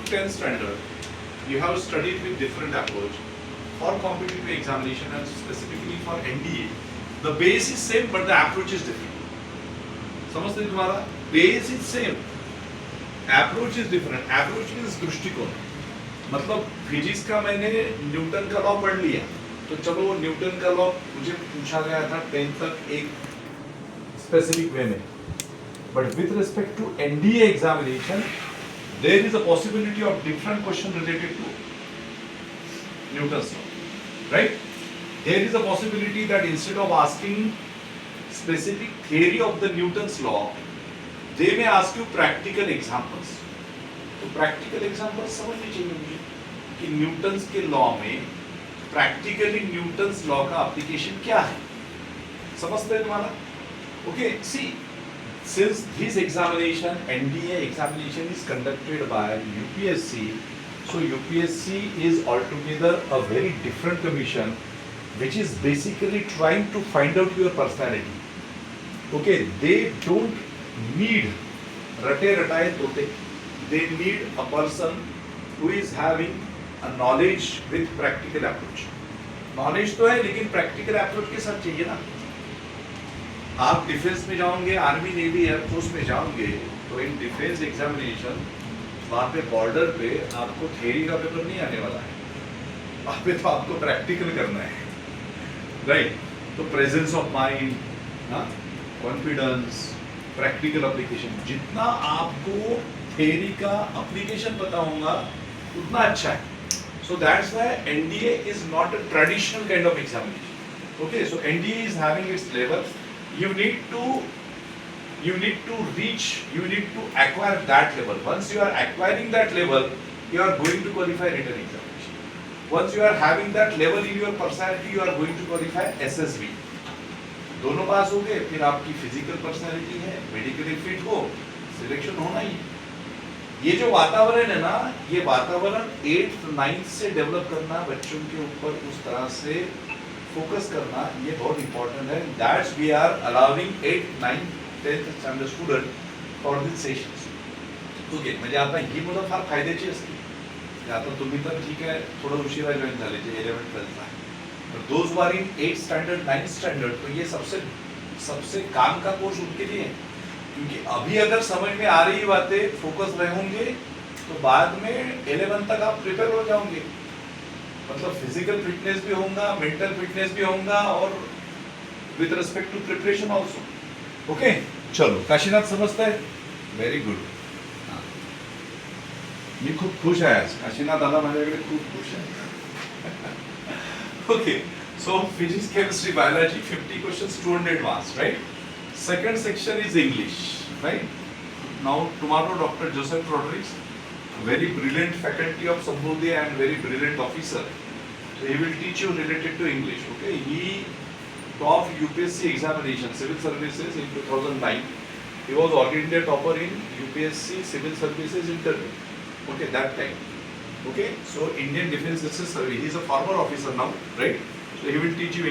10th standard, you have studied with different approach for competitive examination and specifically for NDA. The base is same but the approach is different. समझते हैं तुम्हारा? Base is same, approach is different. Approach means दृष्टिकोण. मतलब physics का मैंने Newton का law पढ़ लिया, तो चलो न्यूटन का लॉ मुझे पूछा गया था 10th तक एक स्पेसिफिक वे में. But with respect to NDA examination, there is a possibility of different question related to Newton's law, right? There is a possibility that instead of asking specific theory of the Newton's law, they may ask you practical examples. तो practical examples समझनी चाहिए मुझे कि Newton's के law में practically Newton's law का application क्या है. समझते हैं तुम्हारा? Okay, see. Since this examination, NDA examination is conducted by UPSC, so UPSC is altogether a very different commission which is basically trying to find out your personality. Okay, they don't need rate tote. They need a person who is having a knowledge with practical approach. Knowledge तो है लेकिन practical approach के साथ चाहिए ना. आप defence में जाओगे, आर्मी नेवी एयरफोर्स में जाओगे, तो इन डिफेंस एग्जामिनेशन वहाँ पे बॉर्डर पे आपको थ्योरी का पेपर नहीं आने वाला है, वहाँ पे तो आपको प्रैक्टिकल करना है, राइट? तो presence of mind, confidence, practical application, जितना आपको थ्योरी का एप्लीकेशन पता होगा उतना अच्छा है. So that's why NDA is not a traditional kind of examination. Okay, so NDA is having its level. You need to reach, you need to acquire that level. Once you are acquiring that level, you are going to qualify written examination. Once you are having that level in your personality, you are going to qualify SSB. दोनों पास हो गए, फिर आपकी physical personality है, medically fit हो, selection होना ही. ये जो वातावरण है ना, ये वातावरण 8th 9th से डेवलप करना, बच्चों के ऊपर उस तरह से फोकस करना, ये बहुत इंपॉर्टेंट है. That's we are allowing 8th 9th 10th standard student for this sessions. Okay, म्हणजे आता ही मुलं फार फायद्याची असतील. आता तुम्ही तर ठीक आहे थोडं उशिरा जॉईन झाले जे 11th 12th आहे, पर those who are in 8th standard 9th standard, तो ये सबसे काम का कोर्स उनके लिए है. क्योंकि अभी अगर समझ में आ रही बातें, फोकस रहेंगे, तो बाद में 11th तक आप प्रिपेयर हो जाओगे. मतलब फिजिकल फिटनेस भी होगा, मेंटल फिटनेस भी होगा, और with respect to preparation also. Okay, चलो काशीनाथ समजताय? Very good. मी खूप खुश आहे आज. काशीनाथ आला माझ्याकडे, खूप खुश आहे. Okay, so physics, chemistry, biology 50 questions 200 marks, right? Second section is English, right? Now tomorrow Dr. Joseph Rodriguez, very brilliant faculty of Sambodhya and very brilliant officer. So he will teach you related to English. Okay, he topped UPSC examination, civil services in 2009. He was all India topper in UPSC civil services interview. Okay, that time. Okay, so Indian Defence Service. He is a former officer now, right? So he will teach you